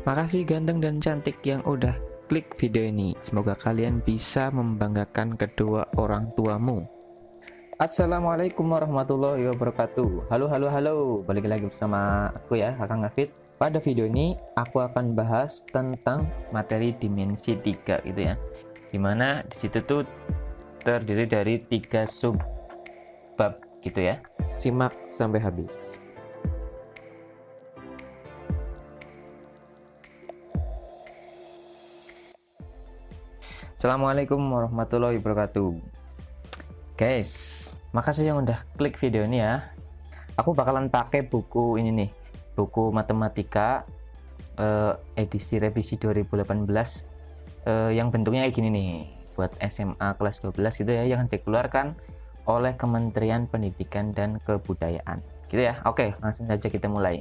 Makasih ganteng dan cantik yang udah klik video ini. Semoga kalian bisa membanggakan kedua orang tuamu. Assalamualaikum warahmatullahi wabarakatuh. Halo, halo, halo. Balik lagi bersama aku ya, Kakang Ngafit. Pada video ini aku akan bahas tentang materi dimensi 3 gitu ya. Dimana disitu tuh terdiri dari 3 sub bab gitu ya. Simak sampai habis. Assalamualaikum warahmatullahi wabarakatuh. Guys, makasih yang udah klik video ini ya. Aku bakalan pakai buku ini nih, buku matematika edisi revisi 2018 yang bentuknya kayak gini nih, buat SMA kelas 12 gitu ya, yang dikeluarkan oleh Kementerian Pendidikan dan Kebudayaan gitu ya. Oke, langsung saja kita mulai.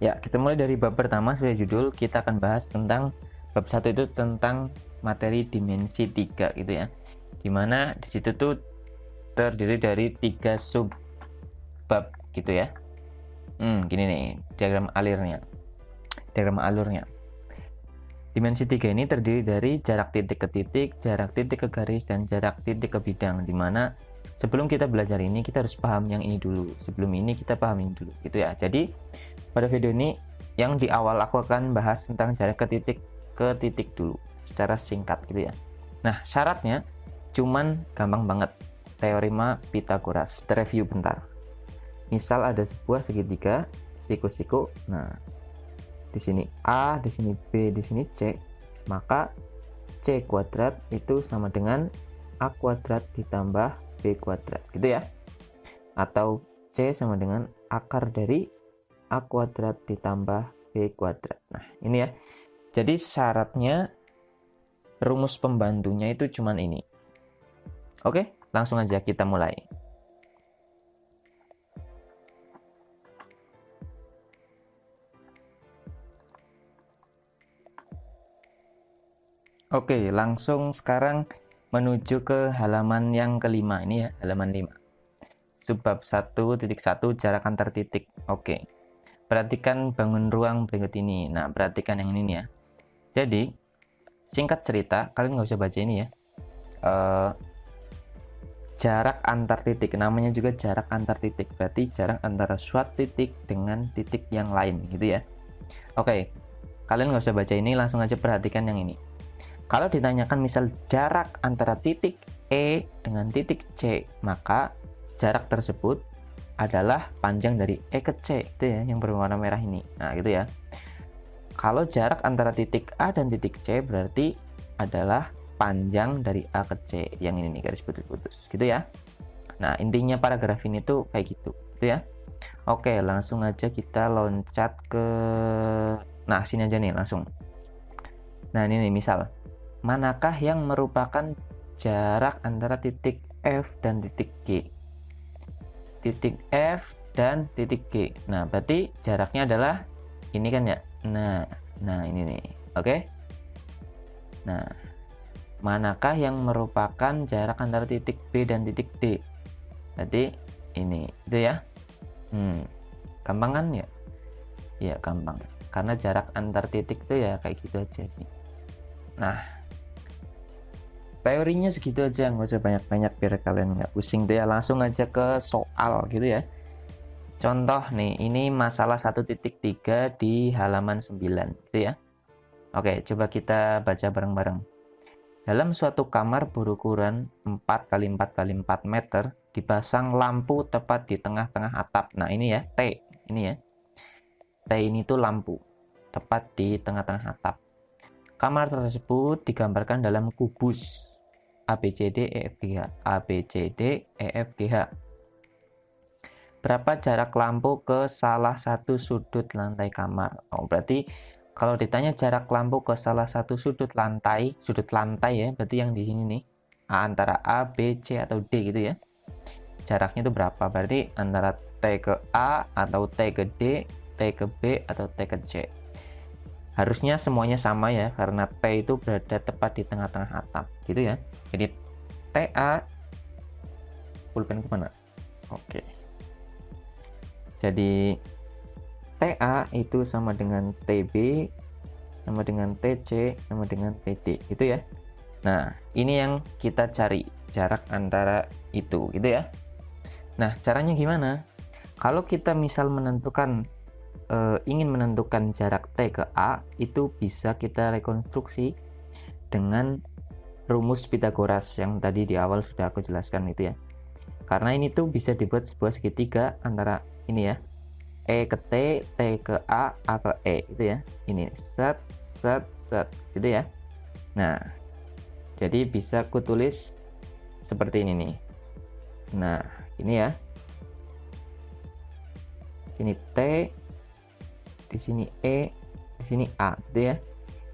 Ya, kita mulai dari bab pertama. Sesuai judul, kita akan bahas tentang bab 1 itu tentang materi dimensi 3 gitu ya. Dimana disitu tuh terdiri dari 3 sub bab gitu ya. Gini nih diagram alurnya. Dimensi 3 ini terdiri dari jarak titik ke titik, jarak titik ke garis, dan jarak titik ke bidang. Dimana sebelum kita belajar ini kita harus paham yang ini dulu. Sebelum ini kita paham ini dulu gitu ya. Jadi pada video ini yang di awal aku akan bahas tentang jarak ke titik dulu secara singkat gitu ya. Nah, syaratnya cuman gampang banget. Teorema Pythagoras. Kita review bentar. Misal ada sebuah segitiga siku-siku. Nah, di sini A, di sini B, di sini C, maka C kuadrat itu sama dengan A kuadrat ditambah B kuadrat gitu ya. Atau C sama dengan akar dari A kuadrat ditambah B kuadrat. Nah, ini ya. Jadi syaratnya, rumus pembantunya itu cuman ini. Oke, langsung aja kita mulai. Oke, langsung sekarang menuju ke halaman yang kelima. Ini ya, halaman 5. Subbab 1.1 jarak antar titik. Oke. Perhatikan bangun ruang berikut ini. Nah, perhatikan yang ini nih ya. Jadi, singkat cerita, kalian nggak usah baca ini ya. Jarak antar titik, namanya juga jarak antar titik. Berarti jarak antara suatu titik dengan titik yang lain gitu ya. Oke, kalian nggak usah baca ini, langsung aja perhatikan yang ini. Kalau ditanyakan misal jarak antara titik E dengan titik C, maka jarak tersebut adalah panjang dari E ke C itu ya, yang berwarna merah ini. Nah, gitu ya. Kalau jarak antara titik A dan titik C berarti adalah panjang dari A ke C, yang ini nih garis putus-putus gitu ya. Nah, intinya paragraf ini tuh kayak gitu ya. Oke, langsung aja kita loncat ke sini aja nih langsung. Nah, ini nih misal, manakah yang merupakan jarak antara titik F dan titik G? Titik F dan titik G. Nah, berarti jaraknya adalah ini kan ya. Nah ini nih. Oke. Nah, manakah yang merupakan jarak antara titik B dan titik D? Berarti ini, itu ya. Gampang kan ya? Iya, gampang. Karena jarak antar titik itu ya kayak gitu aja sih. Nah, teorinya segitu aja, nggak usah banyak-banyak biar kalian nggak pusing tuh ya. Langsung aja ke soal gitu ya. Contoh nih, ini masalah 1.3 di halaman 9 gitu ya. Oke, coba kita baca bareng-bareng. Dalam suatu kamar berukuran 4x4x4 meter dipasang lampu tepat di tengah-tengah atap. Nah, ini ya, T. Ini ya. T ini tuh lampu tepat di tengah-tengah atap. Kamar tersebut digambarkan dalam kubus ABCD EFGH. Berapa jarak lampu ke salah satu sudut lantai kamar? Oh, berarti kalau ditanya jarak lampu ke salah satu sudut lantai ya, berarti yang di sini nih, antara A, B, C atau D gitu ya. Jaraknya itu berapa? Berarti antara T ke A atau T ke D, T ke B atau T ke C. Harusnya semuanya sama ya, karena T itu berada tepat di tengah-tengah atap gitu ya. Jadi TA pulpen kemana? Oke. Jadi T TA itu sama dengan TB, sama dengan TC, sama dengan TD, gitu ya. Nah, ini yang kita cari, jarak antara itu, gitu ya. Nah, caranya gimana? Kalau kita misal ingin menentukan jarak T ke A, itu bisa kita rekonstruksi dengan rumus Pythagoras yang tadi di awal sudah aku jelaskan itu ya. Karena ini tuh bisa dibuat sebuah segitiga antara ini ya, E ke T, T ke A ke E, gitu ya. Ini set, set, set, gitu ya. Nah, jadi bisa aku tulis seperti ini nih. Nah, ini ya. Sini T, di sini E, di sini A, gitu ya.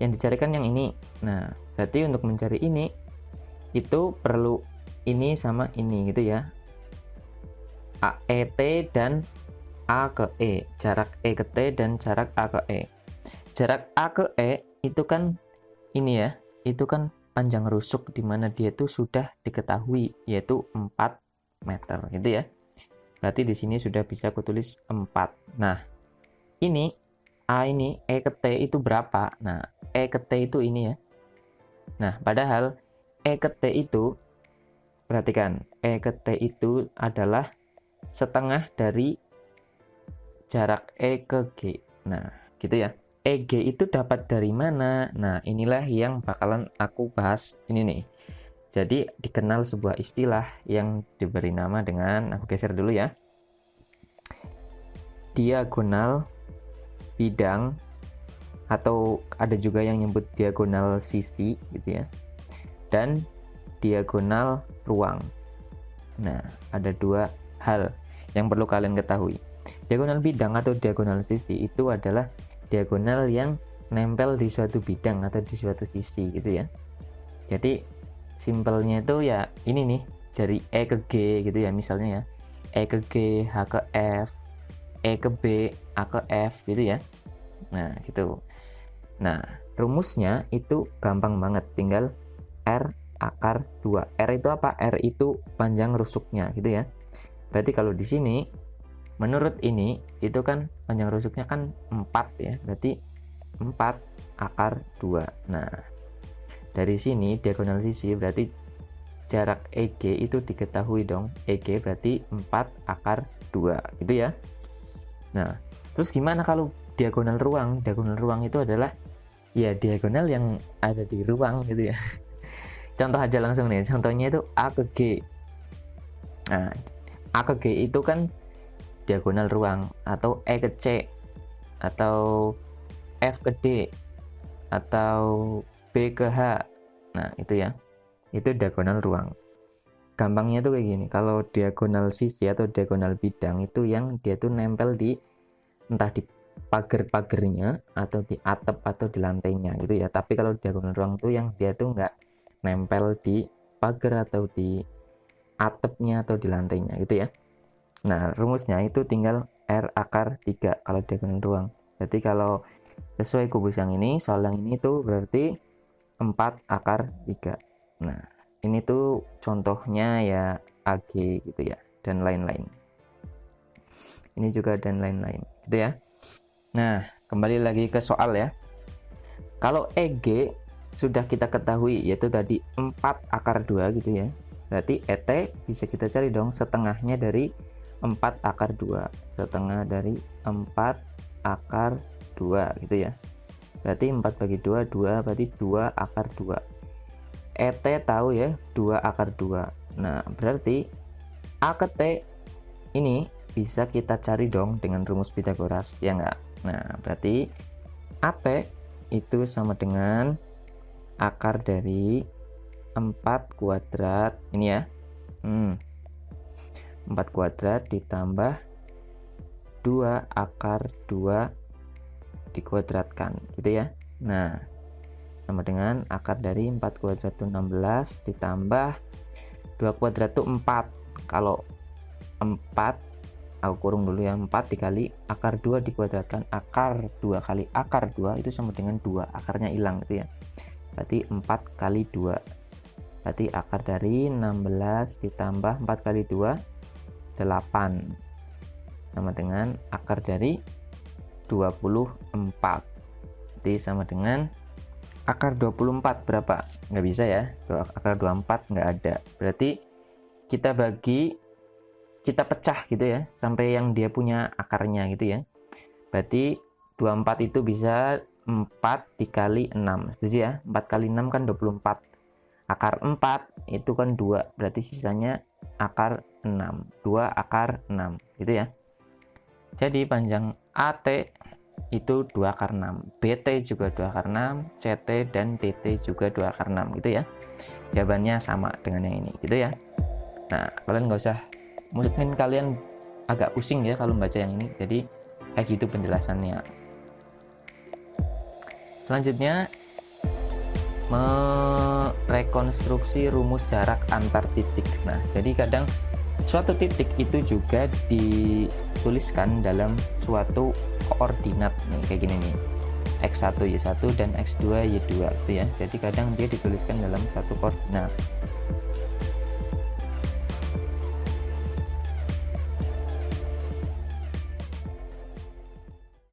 Yang dicarikan yang ini. Nah, berarti untuk mencari ini itu perlu ini sama ini, gitu ya. AET dan A ke E, jarak E ke T dan jarak A ke E. Jarak A ke E itu kan ini ya, itu kan panjang rusuk di mana dia itu sudah diketahui yaitu 4 meter, gitu ya. Berarti di sini sudah bisa aku tulis 4. Nah, ini A ini E ke T itu berapa? Nah, E ke T itu ini ya. Nah, padahal E ke T itu, perhatikan, E ke T itu adalah setengah dari jarak E ke G. Nah, gitu ya. EG itu dapat dari mana? Nah, inilah yang bakalan aku bahas ini nih. Jadi, dikenal sebuah istilah yang diberi nama dengan, aku geser dulu ya, diagonal bidang, atau ada juga yang nyebut diagonal sisi, gitu ya. Dan diagonal ruang. Nah, ada dua hal yang perlu kalian ketahui. Diagonal bidang atau diagonal sisi itu adalah diagonal yang nempel di suatu bidang atau di suatu sisi, gitu ya. Jadi simpelnya itu ya ini nih, dari E ke G, gitu ya, misalnya ya, E ke G, H ke F, E ke B, A ke F, gitu ya. Nah, gitu. Nah, rumusnya itu gampang banget, tinggal R akar 2. R itu apa? R itu panjang rusuknya, gitu ya. Berarti kalau di sini menurut ini itu kan panjang rusuknya kan 4 ya. Berarti 4 akar 2. Nah, dari sini diagonal sisi berarti jarak EG itu diketahui dong. EG berarti 4 akar 2, gitu ya. Nah, terus gimana kalau diagonal ruang? Diagonal ruang itu adalah ya diagonal yang ada di ruang, gitu ya. Contoh aja langsung nih. Contohnya itu A ke G. Nah, A ke G itu kan diagonal ruang, atau E ke C, atau F ke D, atau B ke H. Nah, itu ya. Itu diagonal ruang. Gampangnya tuh kayak gini. Kalau diagonal sisi atau diagonal bidang itu yang dia tuh nempel di entah di pagar-pagernya atau di atap atau di lantainya, gitu ya. Tapi kalau diagonal ruang tuh yang dia tuh nggak nempel di pagar atau di atapnya atau di lantainya, gitu ya. Nah, rumusnya itu tinggal R akar 3 kalau diagonal ruang. Berarti kalau sesuai kubus yang ini, soal yang ini tuh berarti 4 akar 3. Nah, ini tuh contohnya ya AG, gitu ya, dan lain-lain. Ini juga dan lain-lain, gitu ya. Nah, kembali lagi ke soal ya. Kalau EG sudah kita ketahui, yaitu tadi 4 akar 2, gitu ya. Berarti ET bisa kita cari dong setengahnya dari 4 akar 2. Setengah dari 4 akar 2, gitu ya. Berarti 4 bagi 2, 2, berarti 2 akar 2. ET tahu ya, 2 akar 2. Nah, berarti A ke T ini bisa kita cari dong dengan rumus Pythagoras, ya enggak? Nah, berarti AT itu sama dengan akar dari 4 kuadrat, ini ya. 4 kuadrat ditambah 2 akar 2 dikuadratkan, gitu ya. Nah, sama dengan akar dari 4 kuadrat itu 16 ditambah 2 kuadrat itu 4. Kalau 4, aku kurung dulu ya, 4 dikali akar 2 dikuadratkan, akar 2 kali akar 2 itu sama dengan 2, akarnya hilang, gitu ya. Berarti 4 kali 2. Berarti akar dari 16 ditambah 4 kali 2, 8. Sama dengan akar dari 24. Jadi sama dengan akar 24 berapa? Nggak bisa ya, akar 24 nggak ada. Berarti kita pecah gitu ya, sampai yang dia punya akarnya gitu ya. Berarti 24 itu bisa 4 dikali 6, setuju ya? 4 kali 6 kan 24. Akar 4 itu kan 2, berarti sisanya akar 6. 2 akar 6 gitu ya. Jadi panjang AT itu 2 akar 6, BT juga 2 akar 6, CT dan DT juga 2 akar 6 gitu ya. Jawabannya sama dengan yang ini gitu ya. Nah, kalian nggak usah, mungkin kalian agak pusing ya kalau baca yang ini, jadi kayak gitu penjelasannya. Selanjutnya, merekonstruksi rumus jarak antar titik. Nah, jadi kadang suatu titik itu juga dituliskan dalam suatu koordinat nih, kayak gini nih, x1 y1 dan x2 y2 gitu ya. Jadi kadang dia dituliskan dalam satu koordinat.